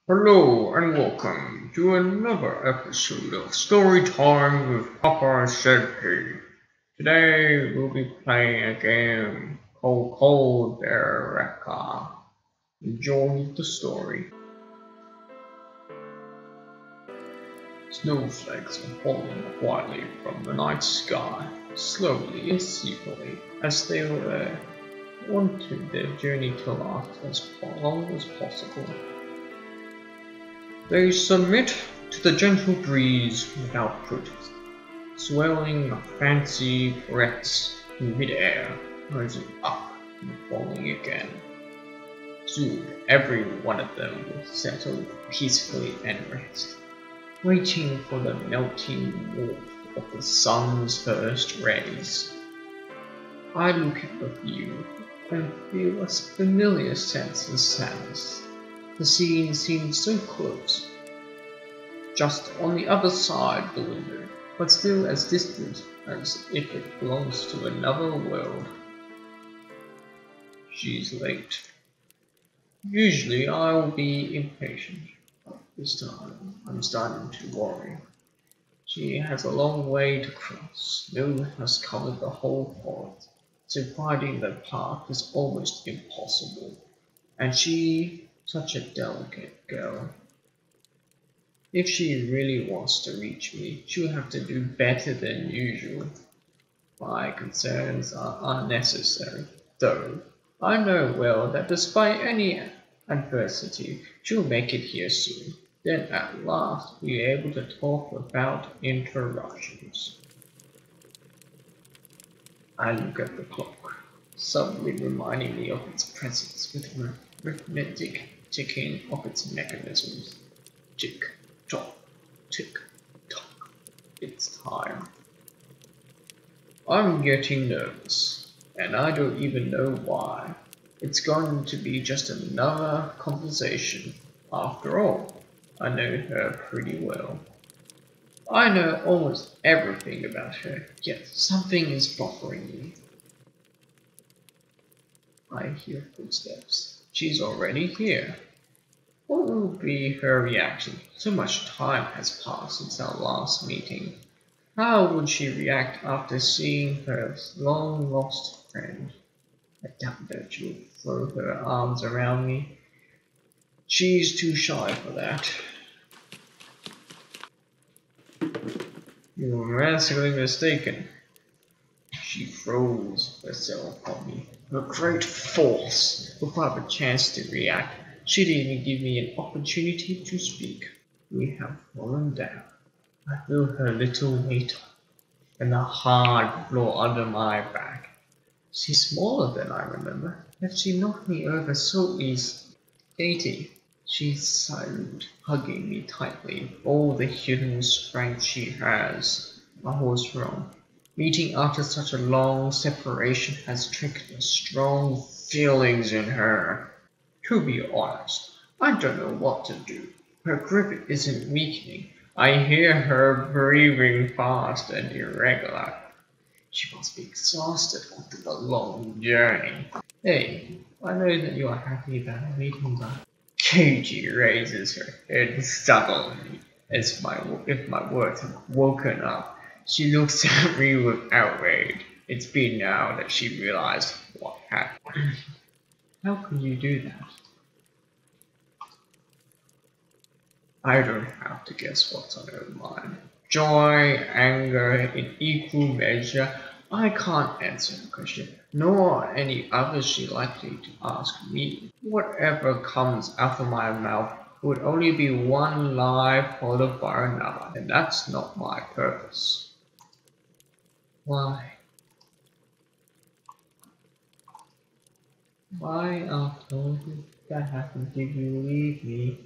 Hello and welcome to another episode of Story Time with Papa Shelby. Today we'll be playing a game called Kolderka. Enjoy the story. Snowflakes are falling quietly from the night sky, slowly and secretly, as they wanted their journey to last as long as possible. They submit to the gentle breeze without protest, swirling fancy breaths in midair, rising up and falling again. Soon every one of them will settle peacefully and rest, waiting for the melting warmth of the sun's first rays. I look at the view and feel a familiar sense of sadness. The scene seems so close, just on the other side of the window, but still as distant as if it belongs to another world. She's late. Usually I'll be impatient, but this time I'm starting to worry. She has a long way to cross. Snow has covered the whole forest, so finding the path is almost impossible. And she, such a delicate girl. If she really wants to reach me, she'll have to do better than usual. My concerns are unnecessary, though I know well that despite any adversity, she'll make it here soon. Then at last we'll be able to talk without interruptions. I look at the clock, suddenly reminding me of its presence with the rhythmic ticking of its mechanisms. Tick, tock, tick, tock. It's time. I'm getting nervous, and I don't even know why. It's going to be just another conversation. After all, I know her pretty well. I know almost everything about her, yet something is bothering me. I hear footsteps. She's already here. What will be her reaction? So much time has passed since our last meeting. How would she react after seeing her long-lost friend? I doubt that she would throw her arms around me. She's too shy for that. You're vastly mistaken. She throws herself on me with great force before I have a chance to react. She didn't even give me an opportunity to speak. We have fallen down. I feel her little weight and the hard floor under my back. She's smaller than I remember, yet she knocked me over so easily. Katie, she's silent, hugging me tightly, all the hidden strength she has. I was wrong. Meeting after such a long separation has triggered strong feelings in her. To be honest, I don't know what to do. Her grip isn't weakening. I hear her breathing fast and irregular. She must be exhausted after the long journey. Hey, I know that you are happy about meeting us. Katie raises her head suddenly, as if my words have woken up. She looks at me with outrage. It's been now that she realized what happened. How could you do that? I don't have to guess what's on her mind. Joy, anger, in equal measure. I can't answer the question, nor any others she likely to ask me. Whatever comes out of my mouth would only be one lie followed by another, and that's not my purpose. Why? Why after all that happened did you leave me?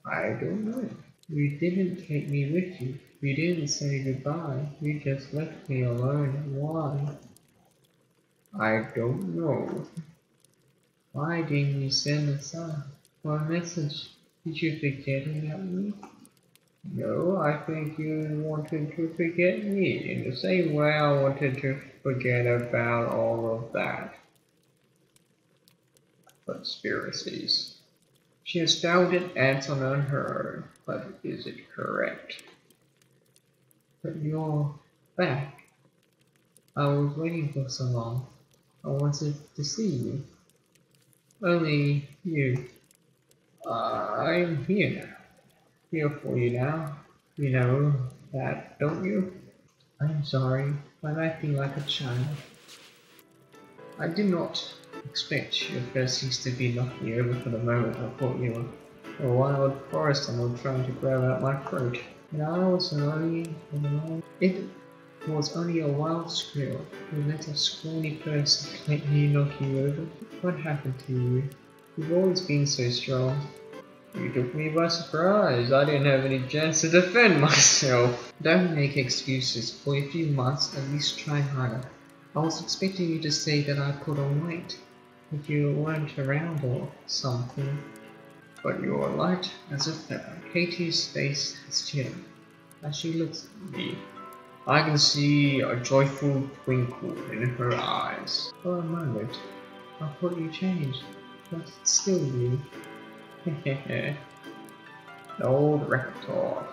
I don't know. You didn't take me with you. You didn't say goodbye. You just left me alone. Why? I don't know. Why didn't you send a sign or a message? Did you forget about me? No, I think you wanted to forget me in the same way I wanted to forget about all of that. Conspiracies. She has found an answer on her own, but is it correct? But you're back. I was waiting for so long. I wanted to see you. Only you. I'm here now. Here for you now. You know that, don't you? I'm sorry. I'm acting like a child. I did not expect your first used to be knocking me over for the moment. I thought you were a wild forest animal trying to grab out my throat. And it was only a wild squirrel who let a scrawny person blatantly knock you over. What happened to you? You've always been so strong. You took me by surprise. I didn't have any chance to defend myself. Don't make excuses. For a few months, at least try harder. I was expecting you to say that I put on weight, if you weren't around or something. But you're light as a feather. Katie's face has chilled as she looks at me. I can see a joyful twinkle in her eyes. For a moment, I thought you changed, but it's still you. Hehehe. An old repertoire.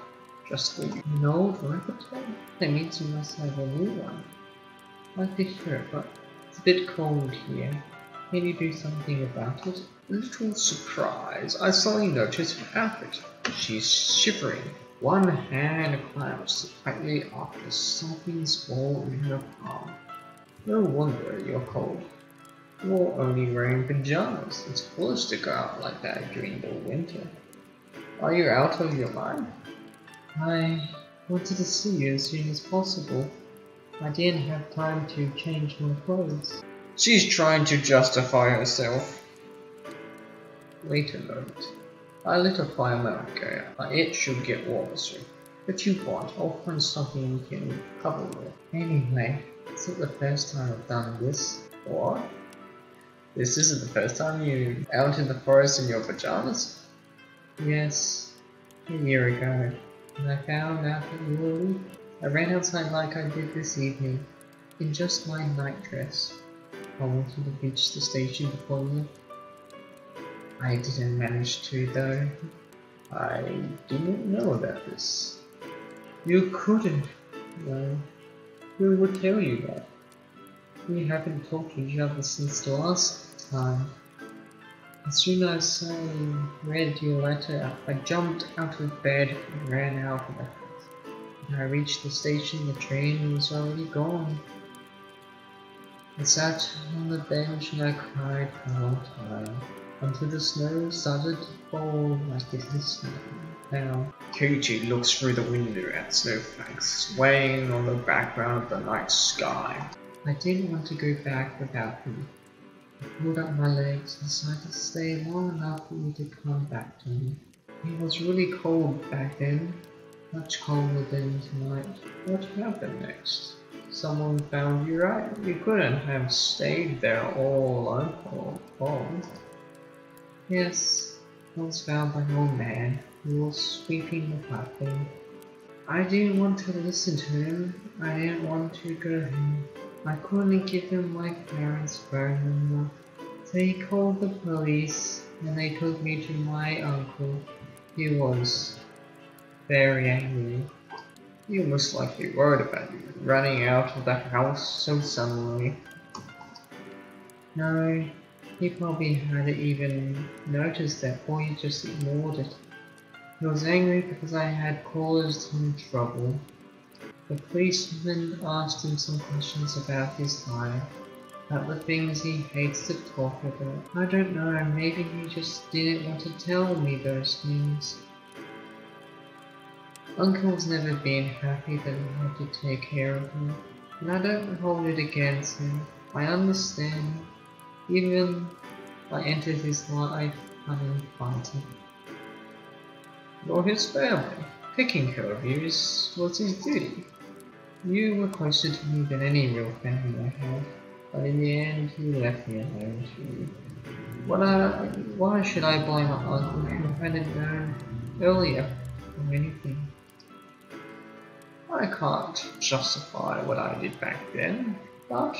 Just for you. An old repertoire? That means you must have a new one. I prefer, but it's a bit cold here. Can you do something about it? A little surprise. I suddenly noticed her outfit. She's shivering. One hand clamps tightly after something small in her palm. No wonder you're cold. You're only wearing pajamas. It's foolish to go out like that during the winter. Are you out of your mind? I wanted to see you as soon as possible. I didn't have time to change my clothes. She's trying to justify herself. Wait a moment. I lit a fire a moment ago. It should get warmer soon. If you want, I'll find something you can cover with. Anyway, it's not the first time I've done this. What? This isn't the first time you're out in the forest in your pajamas? Yes, a year ago. And I found out that you were weak. I ran outside like I did this evening, in just my nightdress. I wanted to reach the station before you. I didn't manage to though. I didn't know about this. You couldn't. No. Who would tell you that? We haven't talked to each other since the last time. As soon as I read your letter, I jumped out of bed and ran out of the house. When I reached the station, the train was already gone. I sat on the bench and I cried for a long time, until the snow started to fall like it is snow now. Katie looks through the window at snowflakes swaying on the background of the night sky. I didn't want to go back without you. I pulled up my legs and decided to stay long enough for you to come back to me. It was really cold back then, much colder than tonight. What happened next? Someone found you, right? You couldn't have stayed there all alone for long. Yes, I was found by an old man who was sweeping the platform. I didn't want to listen to him. I didn't want to go home. I couldn't give him my parents' phone number. So he called the police and they took me to my uncle. He was very angry. He was most likely worried about you running out of the house so suddenly. No, he probably hadn't even noticed that, or he just ignored it. He was angry because I had caused him trouble. The policeman asked him some questions about his life, about the things he hates to talk about. I don't know, maybe he just didn't want to tell me those things. Uncle's never been happy that he had to take care of me, and I don't hold it against him. I understand. Even I entered his life uninvited. You're his family. Taking care of you was his duty. You were closer to me than any real family I had, but in the end he left me alone too. Why should I blame my uncle who hadn't known earlier or anything? I can't justify what I did back then, but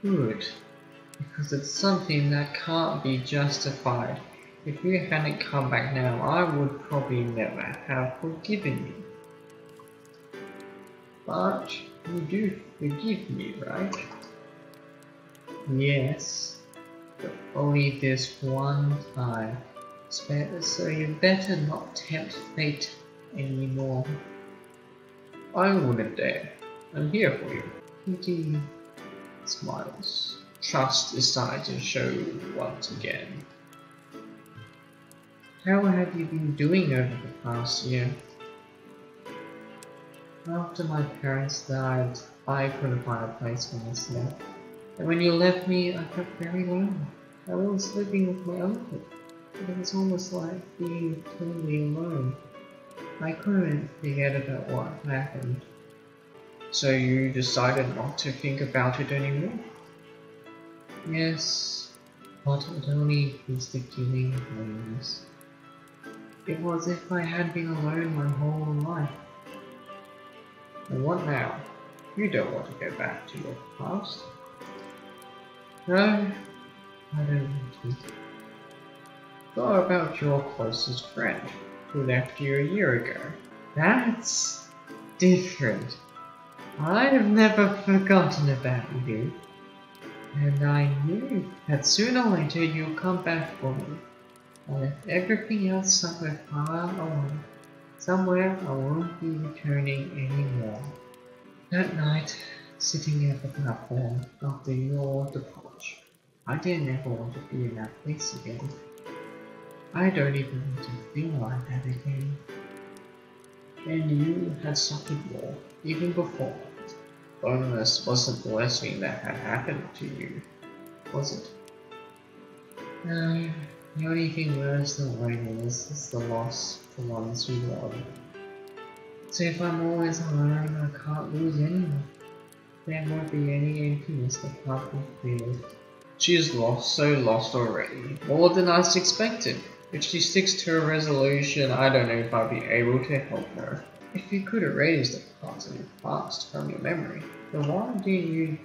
good. because it's something that can't be justified. If you hadn't come back now, I would probably never have forgiven you. But you do forgive me, right? Yes, but only this one time. So you better not tempt fate anymore. I wouldn't dare. I'm here for you. Kitty smiles. Trust is starting to show once again. How have you been doing over the past year? After my parents died, I couldn't find a place for myself. And when you left me, I felt very lonely. I was living with my uncle. It was almost like being totally alone. I couldn't forget about what happened. So you decided not to think about it anymore? Yes, but it only was the beginning of loneliness. It was as if I had been alone my whole life. And what now? You don't want to go back to your past? No, I don't want to. What about your closest friend, who left you a year ago? That's different. I've never forgotten about you. And I knew that sooner or later you'll come back for me. I left everything else somewhere far away. Somewhere I won't be returning anymore. That night, sitting at the platform after your departure, I didn't ever want to be in that place again. I don't even want to feel like that again. And you had suffered more, even before. Loneliness wasn't the worst thing that had happened to you, was it? No, the only thing worse than loneliness is the loss of the ones you love. So if I'm always alone, I can't lose anyone. There won't be any emptiness that can't be filled. She is so lost already, more than I expected. If she sticks to her resolution, I don't know if I'll be able to help her. If you could erase the parts of your past from your memory, then why didn't you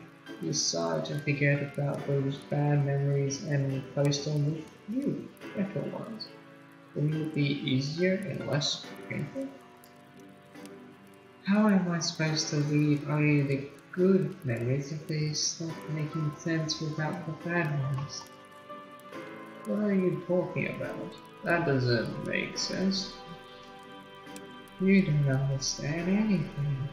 decide to forget about those bad memories and replace them with new, better ones? Wouldn't it be easier and less painful? How am I supposed to leave only the good memories if they stop making sense without the bad ones? What are you talking about? That doesn't make sense. You don't understand anything.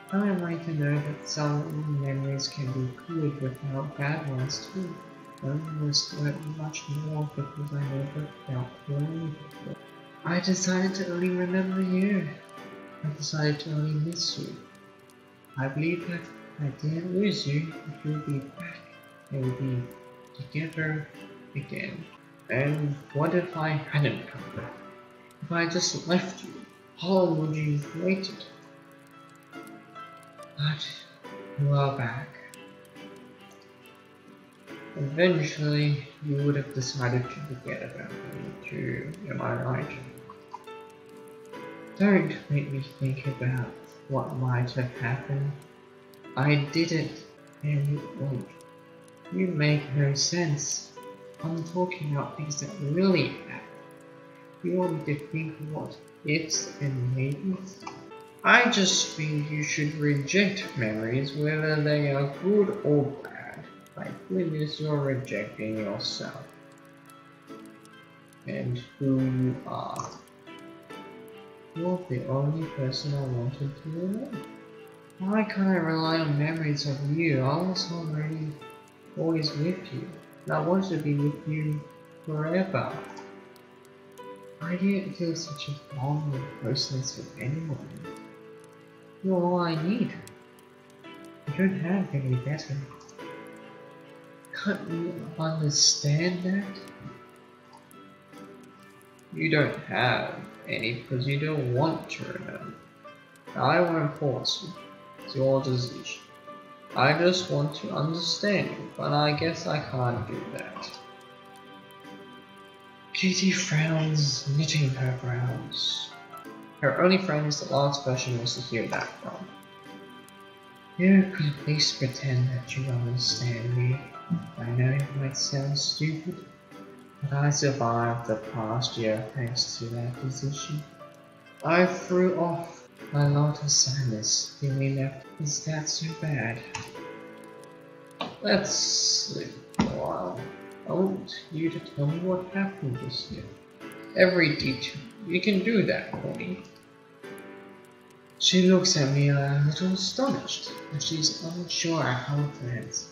How am I to know that some memories can be good without bad ones too? Loneliness hurt much more because I never felt lonely before. I decided to only remember you. I decided to only miss you. I believe that if I didn't lose you, that you'll be back and we'll be together again. And what if I hadn't come back? If I just left you, how long would you have waited? But you are back. Eventually, you would have decided to forget about me too, am I right? Don't make me think about what might have happened. I did it, and it won't. You make no sense. I'm talking about things that really happened. You want me to think of what ifs and maybes? I just think you should reject memories whether they are good or bad. Like goodness, you're rejecting yourself and who you are. You're the only person I wanted to know. Why can't I rely on memories of you? I was already always with you, and I wanted to be with you forever. I didn't feel such a bond of closeness with anyone. You're all I need. You don't have any better. Can't you understand that? You don't have any because you don't want to remember. I won't force you. It's your decision. I just want to understand you, but I guess I can't do that. Kitty frowns, knitting her brows. Her only friend is the last person wants to hear that from. You could at least pretend that you understand me. I know it might sound stupid, but I survived the past year thanks to that decision. I threw off a lot of sadness when we left. Is that so bad? Let's sleep for a while. I want you to tell me what happened this year. Every detail. You can do that for me. She looks at me a little astonished, and she's unsure how to answer.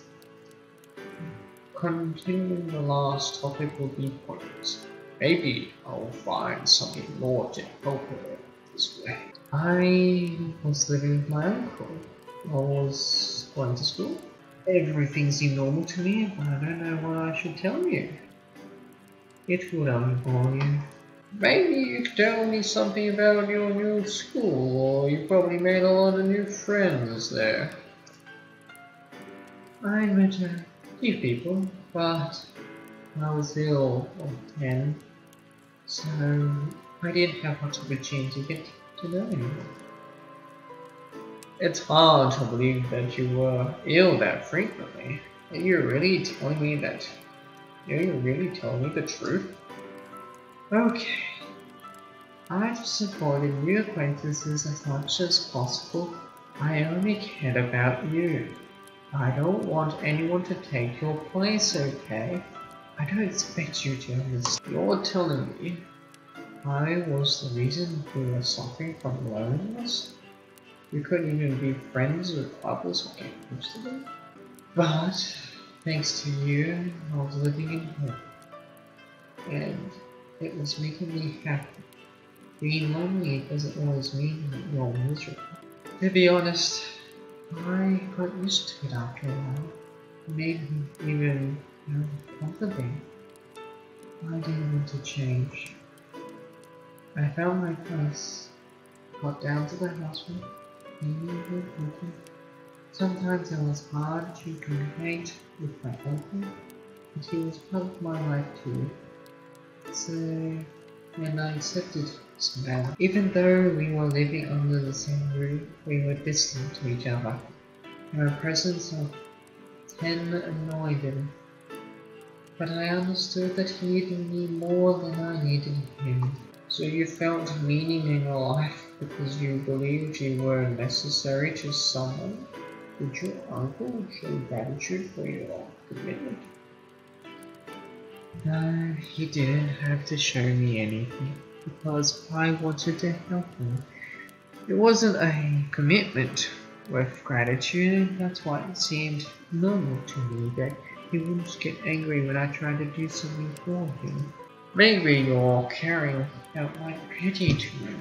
Continuing the last topic will be pointless. Maybe I'll find something more to help her this way. I was living with my uncle. I was going to school. Everything seemed normal to me, but I don't know what I should tell you. It would only bore you. Maybe you could tell me something about your new school, or you probably made a lot of new friends there. I met a few people, but I was ill at 10, so I didn't have much of a chance to get to know anyone. It's hard to believe that you were ill that frequently. Are you really telling me that? Are you really telling me the truth? Okay. I just avoided new acquaintances as much as possible. I only cared about you. I don't want anyone to take your place, okay? I don't expect you to understand. You're telling me I was the reason you were suffering from loneliness? You couldn't even be friends with others or get close to them? But, thanks to you, I was living in hope. And it was making me happy. Being lonely doesn't always mean that you're miserable. To be honest, I got used to it after a while. It made me even comfortable. I didn't want to change. I found my place, got down to the hospital, sometimes it was hard to communicate with my uncle, but he was part of my life too. So, when I accepted his man, even though we were living under the same roof, we were distant to each other. My presence of 10 annoyed him, but I understood that he needed me more than I needed him. So you felt meaning in your life because you believed you were necessary to someone? Did your uncle show gratitude for your commitment? No, he didn't have to show me anything because I wanted to help him. It wasn't a commitment with gratitude, that's why it seemed normal to me that he wouldn't get angry when I tried to do something for him. Maybe you're carrying out like pity to him.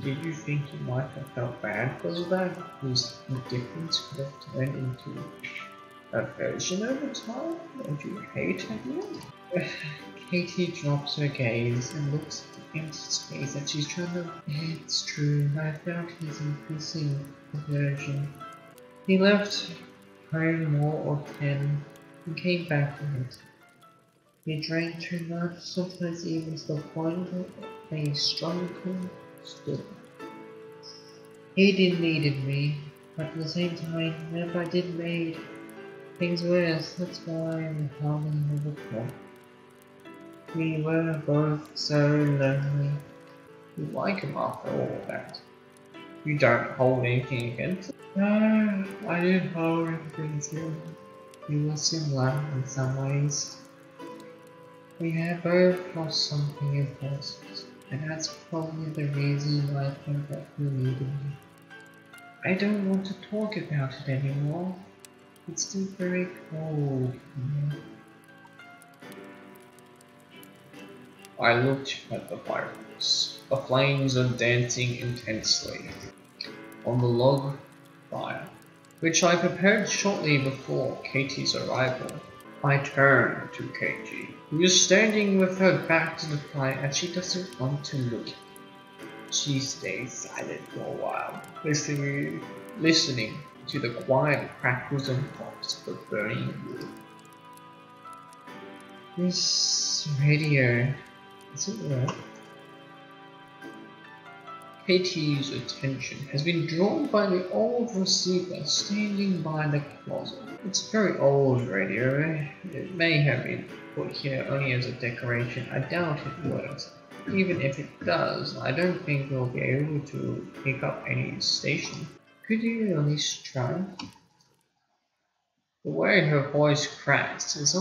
Did you think you might have felt bad because of that? His indifference could have turned into aversion over time? Don't you hate him? Katie drops her gaze and looks at the empty space that she's trying to. It's true, I felt his increasing aversion. He left home more often and came back late. He drank too much, sometimes even to the point of a drunken still. He did needed me, but at the same time, if I did made things worse, that's why I'm harming never before. We were both so lonely. You like him after all that. You don't hold anything against him? No, I didn't hold anything against him. We were similar in some ways. We had both lost something important, and that's probably the reason I think that he needed me. I don't want to talk about it anymore. It's still very cold here. I looked at the fireplace. The flames are dancing intensely on the log fire, which I prepared shortly before Katie's arrival. I turned to Katie, who is standing with her back to the fire and she doesn't want to look. She stays silent for a while, listening to the quiet crackles and pops of the burning wood. This radio, does it work? Katie's attention has been drawn by the old receiver standing by the closet. It's a very old radio. It may have been put here only as a decoration. I doubt it works. Even if it does, I don't think we'll be able to pick up any station. Could you at least try? The way her voice cracks, it's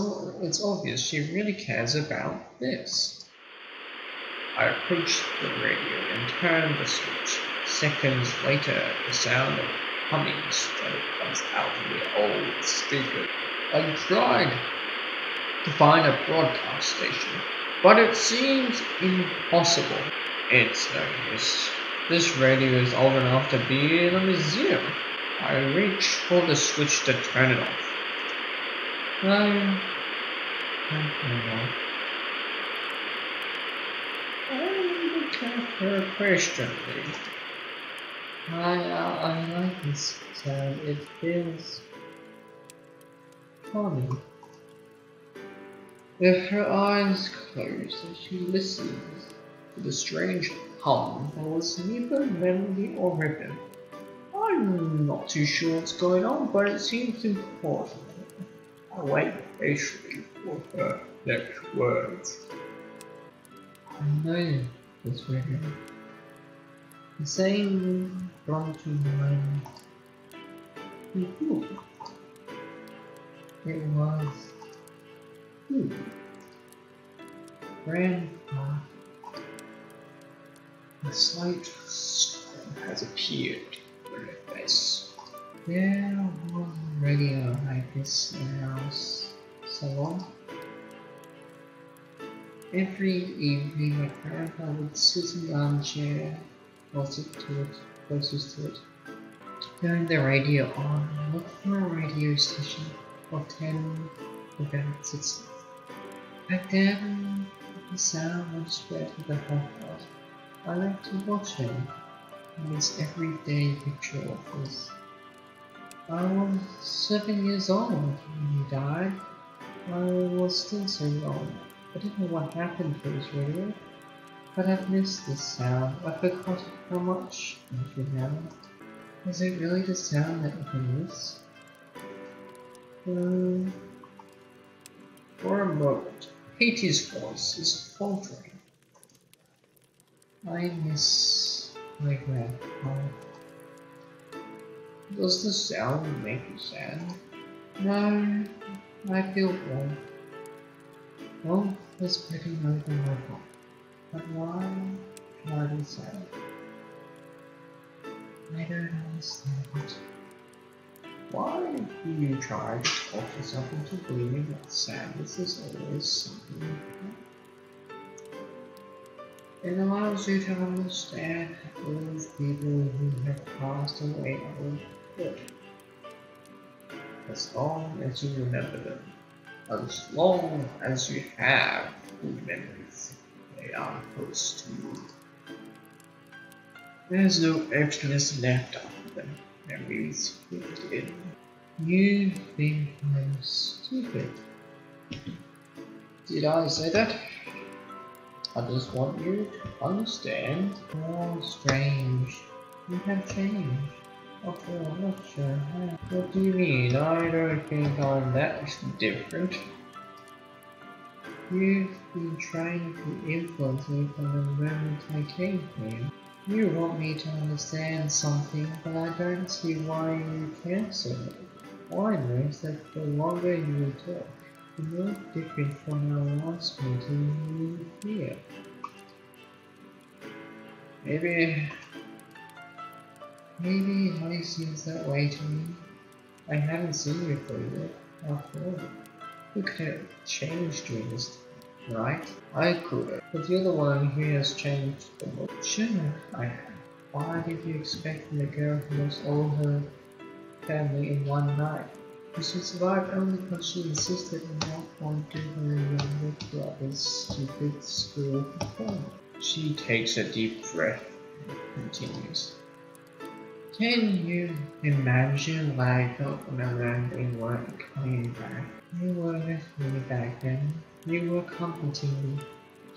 obvious she really cares about this. I approached the radio and turned the switch. Seconds later, the sound of humming still comes out of the old speaker. I tried to find a broadcast station, but it seems impossible. It's no use. This radio is old enough to be in a museum. I reached for the switch to turn it off. I her question, please. I like this sound. It feels funny. With her eyes closed, she listens to the strange hum that was neither melody or rhythm. I'm not too sure what's going on, but it seems important. I wait patiently for her next words. I know this radio. The same brought to mind before. It was you, Grandpa. A slight smile has appeared on her face. There was a radio like this in our salon. Every evening my grandpa would sit in the armchair closest to it, turn the radio on and look for a radio station of 10 about 6. Back then, the sound would spread to the whole house. I like to watch him in this everyday picture of his. I was 7 years old when he died. I was still so young. I didn't know what happened to his radio, but I've missed this sound. I forgot how much I should have. Is it really the sound that I miss? For a moment, Katie's voice is faltering. I miss my grandpa. Does the sound make you sad? No, I feel warm. Warmth is spreading over my heart. But why should I be sad? I don't understand. Why do you try to talk yourself into believing that sadness is always something? It allows you to understand those people who have passed away are good. As long as you remember them. As long as you have good memories, they are close to you. There's no emptiness left after them. Memories filled in. You think I'm stupid. Did I say that? I just want you to understand. Oh, strange. You have changed. After all, not sure how. What do you mean? I don't think I'm that different. You've been trying to influence me from the moment I came here. You want me to understand something, but I don't see why you can't say it. All I know is that the longer you talk, the more different from our last meeting you here. Maybe it only seems that way to me. I haven't seen you for yet, after all. You could have changed during this time, right? I could have, but you're the one who has changed the most. Sure, I have. Why did you expect from a girl who lost all her family in one night? She survived only because she insisted on not going to her younger brother's stupid school performance. She takes a deep breath and continues. Can you imagine what I felt when I learned they weren't coming back? You were with me back then. You were comforting me.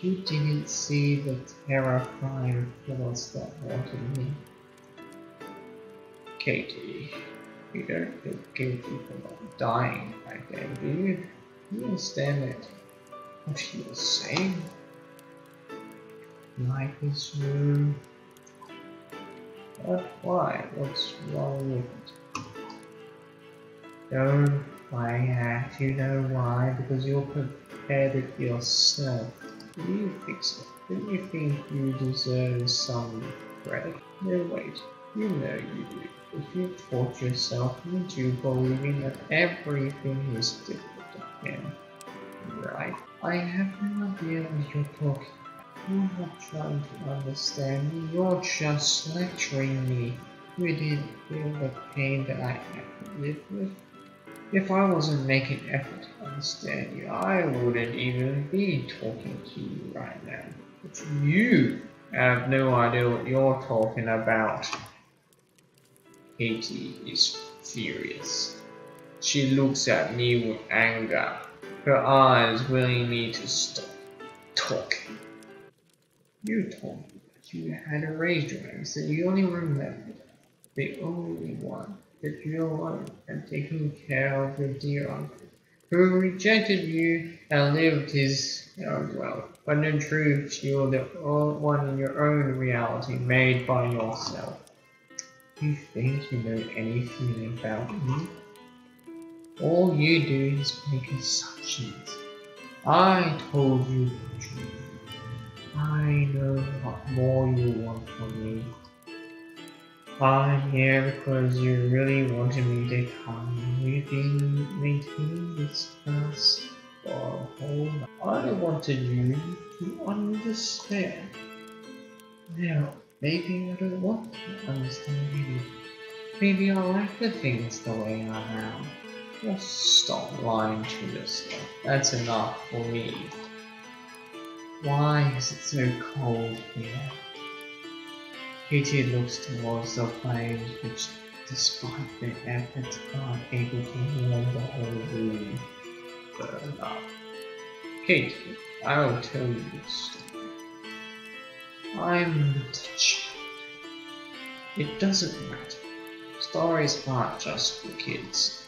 You didn't see the terrifying force that wanted me. Katie, you don't feel guilty for not dying back then, do you? You understand that what you were saying? Life is true. But why? What's wrong with it? Don't I have to know why? Because you're prepared it yourself. You fix it. Don't you think you deserve some credit? No, wait. You know you do. If you taught yourself into believing that everything is difficult again, right? I have no idea what you're talking about. You're not trying to understand me. You're just lecturing me. You didn't feel the pain that I had to live with. If I wasn't making effort to understand you, I wouldn't even be talking to you right now. But you have no idea what you're talking about. Katie is furious. She looks at me with anger, her eyes willing me to stop talking. You told me that you had erased your names, that you only remembered the only one that you alone and taking care of your dear uncle, who rejected you and lived his own well. But in truth, you're the one in your own reality made by yourself. You think you know anything about me? All you do is make assumptions. I told you the truth. I know what more you want from me. I'm here because you really wanted me to come. We've been maintaining this class for a whole night. I wanted you to understand. Now, maybe I don't want to understand you. Maybe I like the things the way I am. Just stop lying to yourself. That's enough for me. Why is it so cold here? Katie looks towards the flames which, despite their efforts, aren't able to warm the whole room. Burn up. Katie, I will tell you this story. I'm not a child. It doesn't matter. Stories aren't just for kids.